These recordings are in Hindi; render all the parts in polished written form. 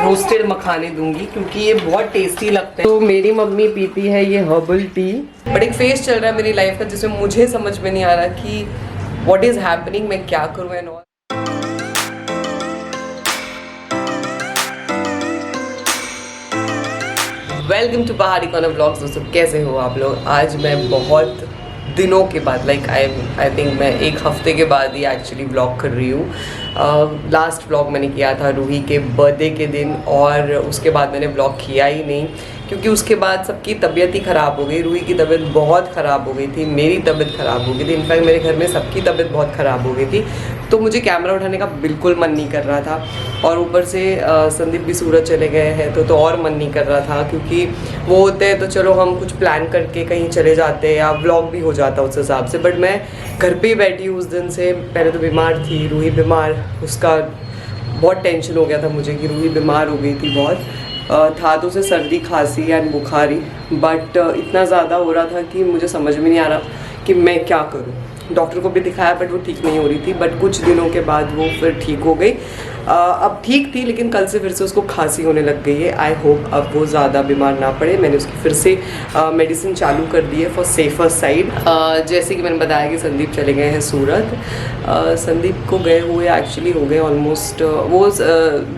रोस्टेड मखाने दूंगी क्योंकि ये बहुत टेस्टी लगते हैं। तो मेरी मम्मी पीती है ये हर्बल टी। बट एक फेज चल रहा है मेरी लाइफ का जिसमें मुझे समझ में नहीं आ रहा कि व्हाट इज हैपनिंग, मैं क्या करूँ एंड ऑल। वेलकम टू पहाड़ी कॉर्नर व्लॉग्स। दोस्तों कैसे हो आप लोग? आज मैं बहुत दिनों के बाद आई थिंक मैं एक हफ्ते के बाद ही एक्चुअली व्लॉग कर रही हूँ। लास्ट व्लॉग मैंने किया था रूही के बर्थडे के दिन और उसके बाद मैंने व्लॉग किया ही नहीं क्योंकि उसके बाद सबकी तबीयत ही ख़राब हो गई। रूही की तबीयत बहुत ख़राब हो गई थी, मेरी तबीयत ख़राब हो गई थी, इनफैक्ट मेरे घर में सबकी तबीयत बहुत ख़राब हो गई थी। तो मुझे कैमरा उठाने का बिल्कुल मन नहीं कर रहा था और ऊपर से संदीप भी सूरत चले गए हैं तो और मन नहीं कर रहा था क्योंकि वो होते हैं तो चलो हम कुछ प्लान करके कहीं चले जाते हैं या व्लॉग भी हो जाता उस हिसाब से। बट मैं घर पे ही बैठी हूँ उस दिन से। पहले तो बीमार थी रूही, बीमार, उसका बहुत टेंशन हो गया था मुझे कि रूही बीमार हो गई थी बहुत। था तो उसे सर्दी खांसी एंड बुखारी, बट इतना ज़्यादा हो रहा था कि मुझे समझ में नहीं आ रहा कि मैं क्या करूं। डॉक्टर को भी दिखाया बट वो ठीक नहीं हो रही थी। बट कुछ दिनों के बाद वो फिर ठीक हो गई। अब ठीक थी लेकिन कल से फिर से उसको खांसी होने लग गई है। आई होप अब वो ज़्यादा बीमार ना पड़े। मैंने उसकी फिर से मेडिसिन चालू कर दी है फॉर सेफर साइड। जैसे कि मैंने बताया कि संदीप चले गए हैं सूरत। संदीप को गए हुए एक्चुअली हो गए ऑलमोस्ट, वो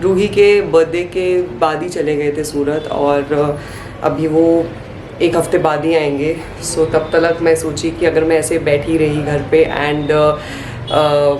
रूही के बर्थडे के बाद ही चले गए थे सूरत और अभी वो एक हफ्ते बाद ही आएंगे। सो तब तक मैं सोची कि अगर मैं ऐसे बैठी रही घर पे एंड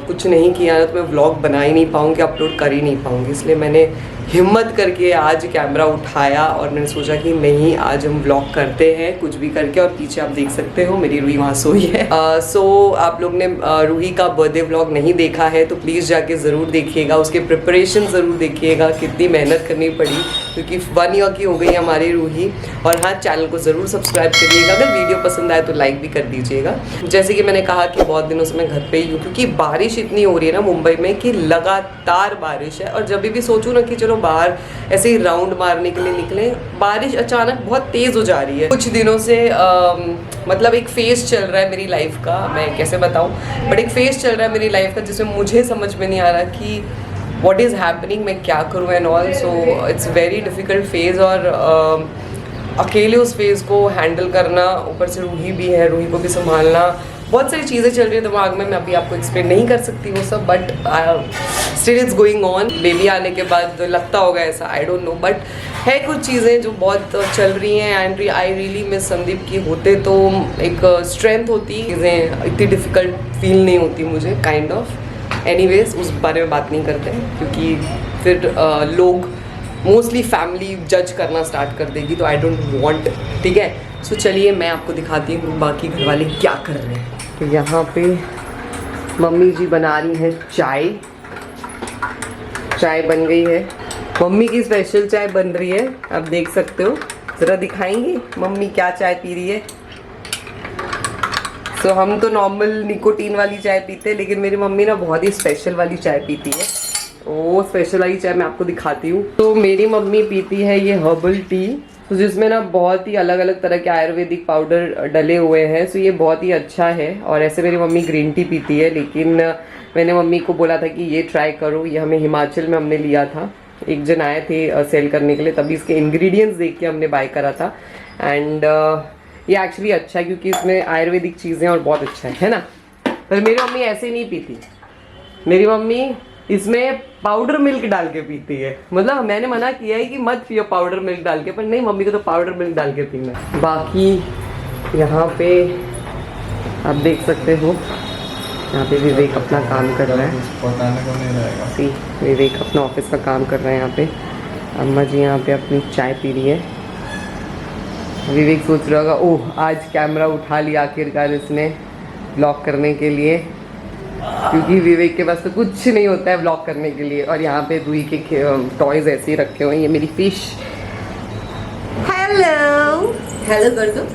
कुछ नहीं किया ना तो मैं व्लॉग बना ही नहीं पाऊँगी, अपलोड कर ही नहीं पाऊँगी। इसलिए मैंने हिम्मत करके आज कैमरा उठाया और मैंने सोचा कि नहीं आज हम व्लॉग करते हैं कुछ भी करके। और पीछे आप देख सकते हो मेरी रूही वहाँ सोई है। सो आप लोग ने रूही का बर्थडे व्लॉग नहीं देखा है तो प्लीज़ जाके ज़रूर देखिएगा, उसके प्रिपरेशन ज़रूर देखिएगा, कितनी मेहनत करनी पड़ी क्योंकि 1 ईयर की हो गई हमारी रूही। और हाँ, चैनल को ज़रूर सब्सक्राइब करिएगा, अगर वीडियो पसंद आए तो लाइक भी कर दीजिएगा। जैसे कि मैंने कहा कि बहुत दिनों से मैं घर पे ही हूँ क्योंकि बारिश इतनी हो रही है ना मुंबई में कि लगातार बारिश है। और जब भी सोचूं ना कि चलो बाहर ऐसे ही राउंड मारने के लिए निकले, बारिश अचानक बहुत तेज़ हो जा रही है। कुछ दिनों से मतलब एक फेज चल रहा है मेरी लाइफ का, मैं कैसे बताऊँ, बट एक फेज चल रहा है मेरी लाइफ का जिसमें मुझे समझ में नहीं आ रहा कि व्हाट इज़ हैपनिंग, मैं क्या करूँ and all. So it's very difficult phase और अकेले उस फेज़ को हैंडल करना, ऊपर से रूही भी है, रूही को भी संभालना, बहुत सारी चीज़ें चल रही है दिमाग में। मैं अभी आपको एक्सप्लेन नहीं कर सकती वो सब, but still it's going on. Baby आने के बाद लगता होगा ऐसा, आई डोंट नो, बट है कुछ चीज़ें जो बहुत चल रही हैं। And I really miss Sandeep की होते तो एक स्ट्रेंथ होती, चीज़ें इतनी डिफ़िकल्ट फील नहीं होती मुझे काइंड ऑफ। एनीवेज उस बारे में बात नहीं करते हैं क्योंकि फिर लोग मोस्टली फैमिली जज करना स्टार्ट कर देगी तो आई डोंट वांट, ठीक है। सो चलिए मैं आपको दिखाती हूँ बाकी घर वाले क्या कर रहे हैं। तो यहाँ पे मम्मी जी बना रही हैं चाय। चाय बन गई है, मम्मी की स्पेशल चाय बन रही है, आप देख सकते हो। ज़रा दिखाएंगे मम्मी क्या चाय पी रही है। सो हम तो नॉर्मल निकोटीन वाली चाय पीते हैं लेकिन मेरी मम्मी ना बहुत ही स्पेशल वाली चाय पीती है। वो स्पेशल वाली चाय मैं आपको दिखाती हूँ। तो मेरी मम्मी पीती है ये हर्बल टी, तो जिसमें ना बहुत ही अलग अलग तरह के आयुर्वेदिक पाउडर डले हुए हैं। सो ये बहुत ही अच्छा है। और ऐसे मेरी मम्मी ग्रीन टी पीती है लेकिन मैंने मम्मी को बोला था कि ये ट्राई करो। ये हमें हिमाचल में हमने लिया था, एक जन आए थे सेल करने के लिए, तभी इसके इंग्रेडिएंट्स देख के हमने बाय करा था। एंड ये एक्चुअली अच्छा है क्योंकि इसमें आयुर्वेदिक चीज़ें और बहुत अच्छा है ना। पर मेरी मम्मी ऐसे नहीं पीती, मेरी मम्मी इसमें पाउडर मिल्क डाल के पीती है। मतलब मैंने मना किया है कि मत पियो पाउडर मिल्क डाल के, पर नहीं, मम्मी को तो पाउडर मिल्क डाल के पीना है। बाकी यहाँ पे आप देख सकते हो, यहाँ पे विवेक अपना काम कर रहा है। सी विवेक अपना ऑफिस का काम कर रहा है यहाँ पे। अम्मा जी यहाँ पे अपनी चाय पी रही है। विवेक सोच रहा होगा ओह आज कैमरा उठा लिया आखिरकार इसने ब्लॉग करने के लिए, क्योंकि विवेक के पास तो कुछ नहीं होता है व्लॉग करने के लिए। और यहाँ पे रूही के टॉयज ऐसे ही रखे हुए हैं। ये मेरी फिश, हेलो हेलो कर दो,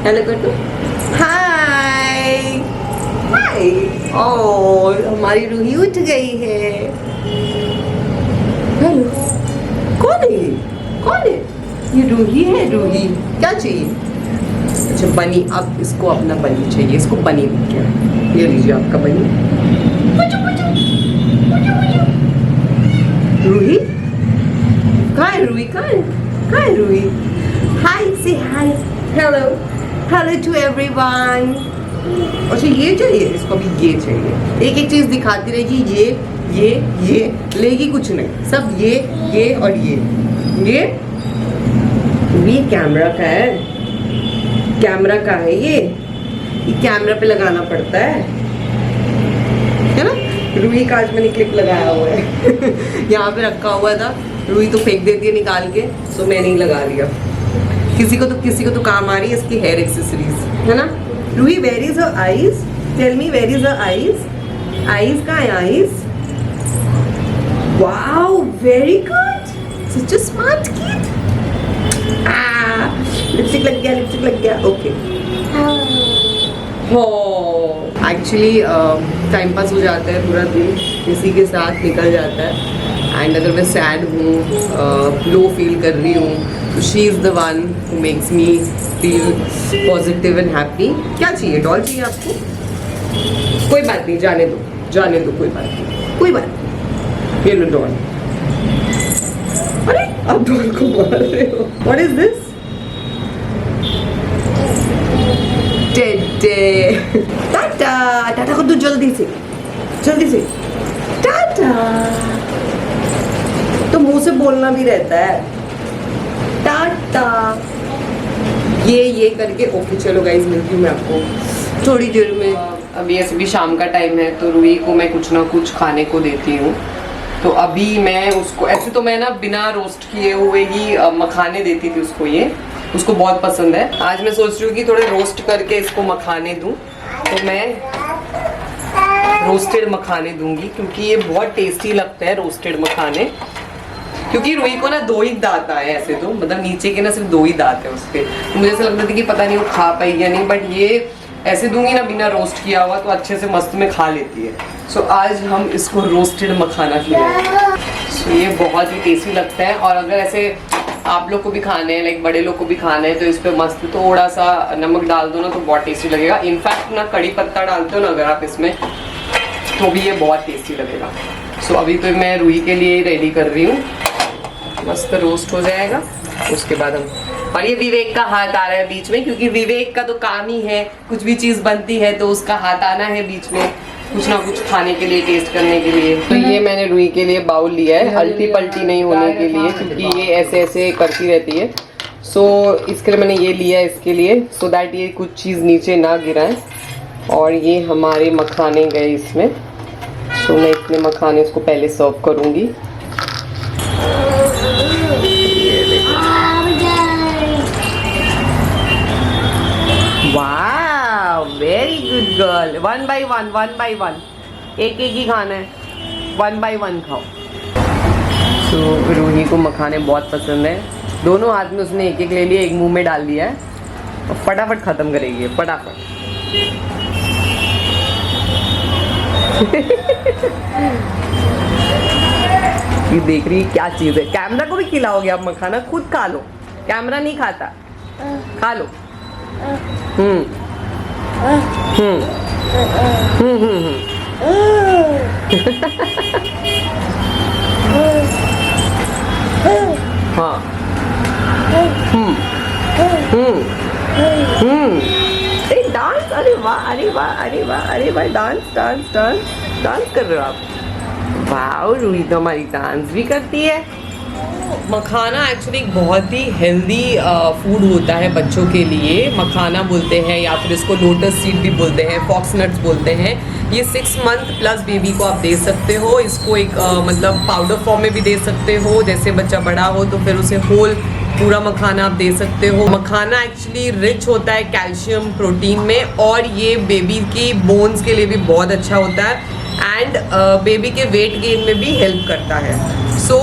हेलो कर दो, हाय हाय। और हमारी रूही उठ गई है। हेलो, कौन है ये, कौन है ये? रूही है। रूही क्या चाहिए? अच्छा बनी, अब इसको अपना बनी चाहिए, इसको बनी क्या? ये लीजिए आपका बनी। Hi Rui. Hi, say hi. Hello. Hello to everyone. अच्छा ये चाहिए, इसको भी ये चाहिए। एक एक चीज दिखाती रहेगी, ये लेगी कुछ नहीं, सब ये और ये कैमरा का है, कैमरा का है ये कैमरा पे लगाना पड़ता है ना। रूही का आज मैंने क्लिप लगाया हुआ है यहाँ पे रखा हुआ था, रूही तो फेंक देती है निकाल के, सो मैंने ही लगा लिया। किसी को तो काम आ रही है इसकी हेयर एक्सेसरीज, है ना। Ruhi, where is her eyes? Tell me where is her eyes? Eyes का है eyes? Wow, very good, such a smart kid. Lipstick लग गया, ओके। एक्चुअली टाइम पास हो जाता है, पूरा दिन किसी के साथ निकल जाता है। एंड अगर मैं सैड हूँ, लो फील कर रही हूँ, तो she is the one who makes me feel positive and happy. क्या चाहिए? डॉल चाहिए आपको? कोई बात नहीं, जाने दो, कोई बात नहीं। ये लो डॉल। अरे आप डॉल को मार रहे हो। What is this? टाटा को दो जल्दी से टाटा। तो मुंह से बोलना भी रहता है टाटा। ये करके ओके। चलो गाइस, मिलती हूँ मैं आपको थोड़ी देर में। अभी ऐसे भी शाम का टाइम है, तो रूही को मैं कुछ ना कुछ खाने को देती हूँ। तो अभी मैं उसको ऐसे तो मैं ना बिना रोस्ट किए हुए ही मखाने देती थी उसको, ये उसको बहुत पसंद है। आज मैं सोच रही हूँ कि थोड़े रोस्ट करके इसको मखाने दूँ, तो मैं रोस्टेड मखाने दूंगी, क्योंकि ये बहुत टेस्टी लगता है रोस्टेड मखाने। क्योंकि रूही को ना 2 ही दांत आए ऐसे, तो मतलब नीचे के ना सिर्फ 2 ही दांत है उसके, तो मुझे ऐसा लगता था कि पता नहीं वो खा पाएगी या नहीं, बट ये ऐसे दूंगी ना बिना रोस्ट किया हुआ, तो अच्छे से मस्त में खा लेती है। सो आज हम इसको रोस्टेड मखाना खिलाएंगे। सो ये बहुत ही टेस्टी लगता है। और अगर ऐसे आप लोग को भी खाने हैं, लाइक बड़े लोग को भी खाने हैं, तो इस पे मस्त थोड़ा सा नमक डाल दो ना, तो बहुत टेस्टी लगेगा। इनफैक्ट ना कड़ी पत्ता डालते हो ना अगर आप इसमें, तो भी ये बहुत टेस्टी लगेगा। सो अभी तो मैं रूही के लिए रेडी कर रही हूँ, मस्त रोस्ट हो जाएगा उसके बाद हम। और ये विवेक का हाथ आ रहा है बीच में, क्योंकि विवेक का तो काम ही है, कुछ भी चीज़ बनती है तो उसका हाथ आना है बीच में, कुछ ना कुछ खाने के लिए, टेस्ट करने के लिए। तो ये मैंने रूही के लिए बाउल लिया है, अल्टी पल्टी नहीं होने के लिए, क्योंकि ये ऐसे ऐसे करती रहती है। सो इसके लिए मैंने ये लिया है इसके लिए, सो दैट ये कुछ चीज़ नीचे ना गिराए। और ये हमारे मखाने गए इसमें, सो मैं इतने मखाने इसको पहले सर्व करूँगी। वाह, वेरी गुड गर्ल। 1 by 1 एक ही खाना है, 1 by 1 खाओ। तो रूही को मखाने बहुत पसंद है, दोनों हाथ में उसने एक ले लिया, एक मुंह में डाल दिया है और फटाफट खत्म करेगी, फटाफट। ये देख रही है क्या चीज़ है। कैमरा को भी खिलाओगे आप मखाना? खुद खा लो, कैमरा नहीं खाता, खा लो। हाँ। डांस, अरे वाह, अरे वाह, अरे वाह, अरे वाह, डांस डांस डांस डांस कर रहे हो आप। वाह, रूही तो हमारी डांस भी करती है। मखाना एक्चुअली एक बहुत ही हेल्दी फूड होता है बच्चों के लिए। मखाना बोलते हैं या फिर इसको लोटस सीड भी बोलते हैं, फॉक्स नट्स बोलते हैं। ये 6 मंथ प्लस बेबी को आप दे सकते हो। इसको एक मतलब पाउडर फॉर्म में भी दे सकते हो, जैसे बच्चा बड़ा हो तो फिर उसे होल पूरा मखाना आप दे सकते हो। मखाना एक्चुअली रिच होता है कैल्शियम, प्रोटीन में, और ये बेबी की बोन्स के लिए भी बहुत अच्छा होता है एंड बेबी के वेट गेन में भी हेल्प करता है। सो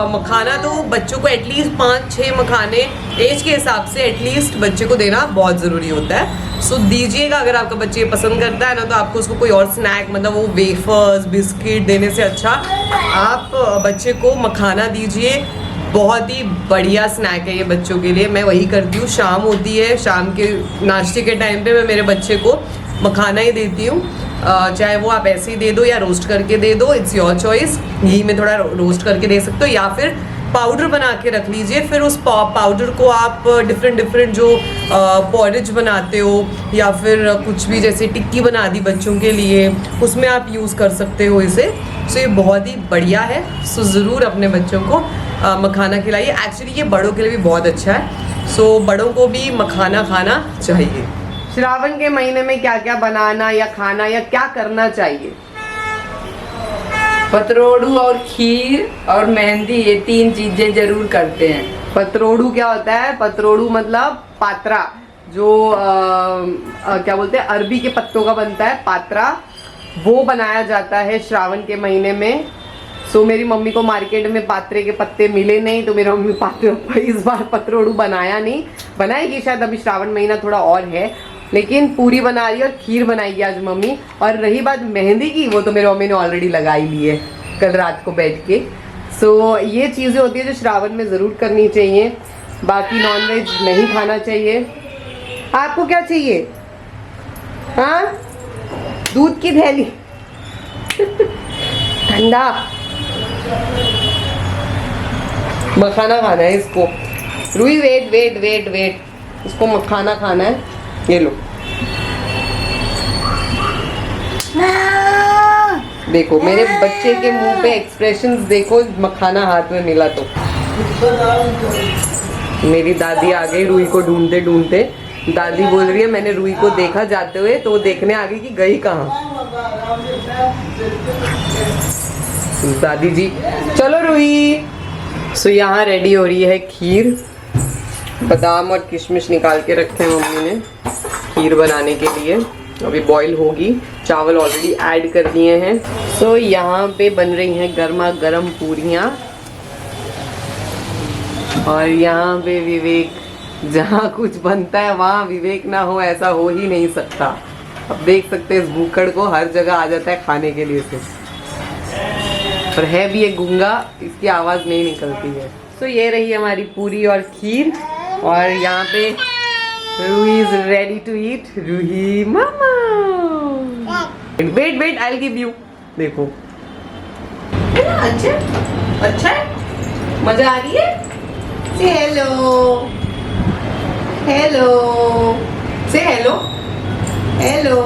मखाना तो बच्चों को एटलीस्ट 5-6 मखाने एज के हिसाब से एटलीस्ट बच्चे को देना बहुत ज़रूरी होता है। सो दीजिएगा, अगर आपका बच्चे पसंद करता है ना, तो आपको उसको कोई और स्नैक, मतलब वो वेफर्स बिस्किट देने से अच्छा आप बच्चे को मखाना दीजिए। बहुत ही बढ़िया स्नैक है ये बच्चों के लिए। मैं वही करती हूँ, शाम होती है, शाम के नाश्ते के टाइम पे मैं मेरे बच्चे को मखाना ही देती हूँ। चाहे वो आप ऐसे ही दे दो या रोस्ट करके दे दो, इट्स योर चॉइस। घी में थोड़ा रोस्ट करके दे सकते हो, या फिर पाउडर बना के रख लीजिए। फिर उस पाउडर को आप डिफरेंट जो पॉरेज बनाते हो या फिर कुछ भी जैसे टिक्की बना दी बच्चों के लिए, उसमें आप यूज़ कर सकते हो इसे। सो ये बहुत ही बढ़िया है। सो ज़रूर अपने बच्चों को मखाना खिलाइए। एक्चुअली ये बड़ों के लिए भी बहुत अच्छा है। सो बड़ों को भी मखाना खाना चाहिए। श्रावण के महीने में क्या क्या बनाना या खाना या क्या करना चाहिए? पतरोड़ू और खीर और मेहंदी, ये 3 चीजें जरूर करते हैं। पतरोड़ू क्या होता है? पतरोड़ू मतलब पात्रा, जो क्या बोलते हैं, अरबी के पत्तों का बनता है पात्रा, वो बनाया जाता है श्रावण के महीने में। सो मेरी मम्मी को मार्केट में पात्रे के पत्ते मिले नहीं, तो मेरी मम्मी पात्रे इस बार पतरोड़ू बनाया नहीं, बनाएगी शायद, अभी श्रावण महीना थोड़ा और है, लेकिन पूरी बना रही है और खीर बनाएगी आज मम्मी। और रही बात मेहंदी की, वो तो मेरी मम्मी ने ऑलरेडी लगाई ली है कल रात को बैठ के। सो ये चीज़ें होती है जो श्रावण में ज़रूर करनी चाहिए। बाकी नॉनवेज नहीं खाना चाहिए। आपको क्या चाहिए? हाँ, दूध की थैली ठंडा। मखाना खाना है इसको। Ruhi wait wait wait wait, इसको मखाना खाना है। ये लो, देखो मेरे बच्चे के मुंह पे एक्सप्रेशंस देखो, मखाना हाथ में मिला तो। मेरी दादी आ गई रूही को ढूंढते ढूंढते। दादी बोल रही है मैंने रूही को देखा जाते हुए, तो वो देखने आ गई कि गई कहाँ। दादी जी चलो रूही। सो यहाँ रेडी हो रही है खीर। बादाम और किशमिश निकाल के रखे हैं मम्मी ने खीर बनाने के लिए। अभी बॉईल होगी। चावल ऑलरेडी ऐड कर दिए हैं। सो यहाँ पे बन रही हैं गर्मा गर्म पूरियाँ। और यहाँ पे विवेक, जहाँ कुछ बनता है वहाँ विवेक ना हो ऐसा हो ही नहीं सकता। अब देख सकते हैं इस भूखड़ को, हर जगह आ जाता है खाने के लिए से। पर है भी एक गूंगा, इसकी आवाज़ नहीं निकलती है। सो ये रही हमारी पूरी और खीर। और यहाँ पे Ruhi is ready to eat. Ruhi मामा, wait wait, I will give you. देखो अच्छा अच्छा है, मजा आ रही है। Say hello hello, say hello hello.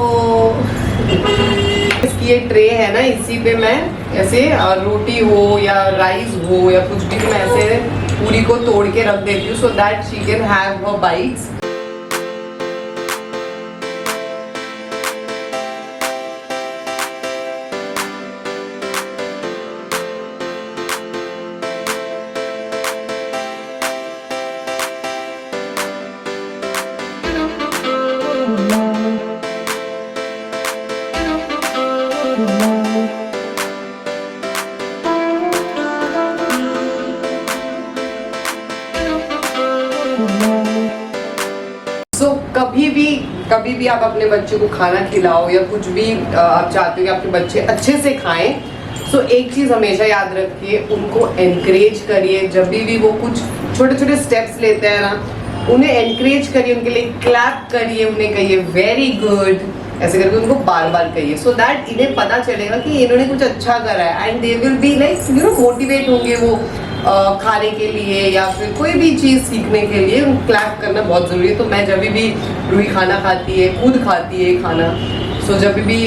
इसकी ये ट्रे है ना, इसी पे मैं ऐसे रोटी हो या राइस हो या कुछ भी, मैं ऐसे पूरी को तोड़ के रख देती हूँ, so that she can have her bytes. कभी भी आप अपने बच्चे को खाना खिलाओ या कुछ भी आप चाहते हो कि आपके बच्चे अच्छे से खाएं, सो एक चीज़ हमेशा याद रखिए, उनको एनकरेज करिए। जब भी वो कुछ छोटे छोटे स्टेप्स लेते हैं ना, उन्हें एनकरेज करिए, उनके लिए क्लैप करिए, उन्हें कहिए वेरी गुड, ऐसे करके उनको बार बार कहिए, सो दैट इन्हें पता चलेगा कि इन्होंने कुछ अच्छा करा है। And they will be like you know motivate होंगे वो खाने के लिए या फिर कोई भी चीज़ सीखने के लिए। क्लैप करना बहुत ज़रूरी है। तो मैं जब भी रूही खाना खाती है, खुद खाती है खाना, सो जब भी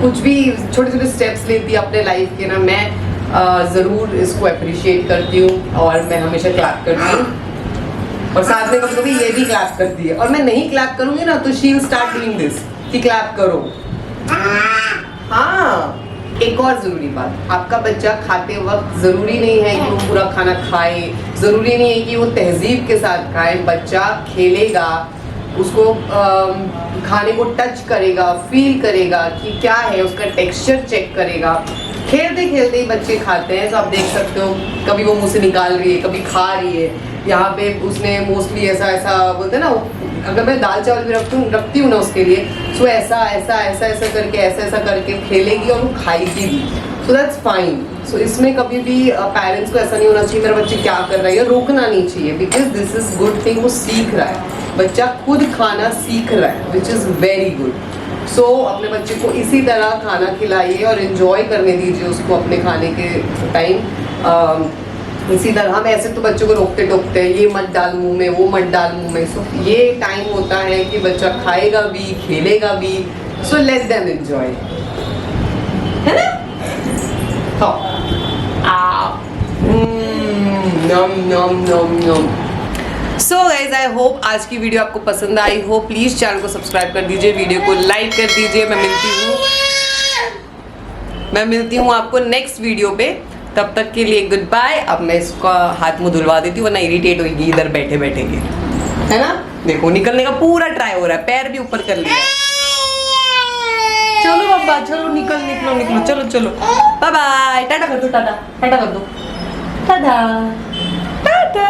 कुछ भी छोटे छोटे स्टेप्स लेती है अपने लाइफ के ना, मैं ज़रूर इसको अप्रिशिएट करती हूँ और मैं हमेशा क्लैप करती हूँ। और साथ में कभी कभी ये भी क्लैप करती है, और मैं नहीं क्लैप करूँगी ना तो she will start doing this कि क्लैप करो। हाँ, एक और ज़रूरी बात, आपका बच्चा खाते वक्त ज़रूरी नहीं है कि वो पूरा खाना खाए, ज़रूरी नहीं है कि वो तहजीब के साथ खाए। बच्चा खेलेगा, उसको खाने को टच करेगा, फील करेगा कि क्या है, उसका टेक्सचर चेक करेगा। खेलते खेलते ही बच्चे खाते हैं। तो आप देख सकते हो, कभी वो मुँह से निकाल रही है, कभी खा रही है। यहाँ पे उसने मोस्टली ऐसा ऐसा बोलते हैं ना, अगर मैं दाल चावल भी रखती हूँ ना उसके लिए, सो ऐसा ऐसा ऐसा ऐसा करके ऐसा ऐसा करके खेलेगी और वो खाएगी भी। So that's fine. सो इसमें कभी भी पेरेंट्स को ऐसा नहीं होना चाहिए मेरा बच्चे क्या कर रहा है, या रोकना नहीं चाहिए, because this is good thing. वो सीख रहा है, बच्चा खुद खाना सीख रहा है, विच इज़ वेरी गुड। सो अपने बच्चे को इसी तरह खाना खिलाइए और इन्जॉय करने दीजिए उसको अपने खाने के टाइम। इसी तरह हम ऐसे तो बच्चों को रोकते टोकते हैं, ये मत डाल मुंह में, वो मत डाल मुंह में। सो ये टाइम होता है कि बच्चा खाएगा भी, खेलेगा भी। सो लेट देम एंजॉय, है ना? नम नम नम नम। सो गाइज, आई होप आज की वीडियो आपको पसंद आई हो। प्लीज चैनल को सब्सक्राइब कर दीजिए, वीडियो को लाइक कर दीजिए। मैं मिलती हूँ आपको नेक्स्ट वीडियो पे। तब तक के लिए गुड बाय। अब मैं इसका हाथ मुंह धुलवा देती हूँ, वरना इरिटेट होगी इधर बैठे बैठे के, है ना? देखो निकलने का पूरा ट्राई हो रहा है, पैर भी ऊपर कर लिया। चलो बाबा, चलो निकलो, चलो चलो, बाय बाय, टाटा कर दो, टाटा कर दो, टाटा टाटा।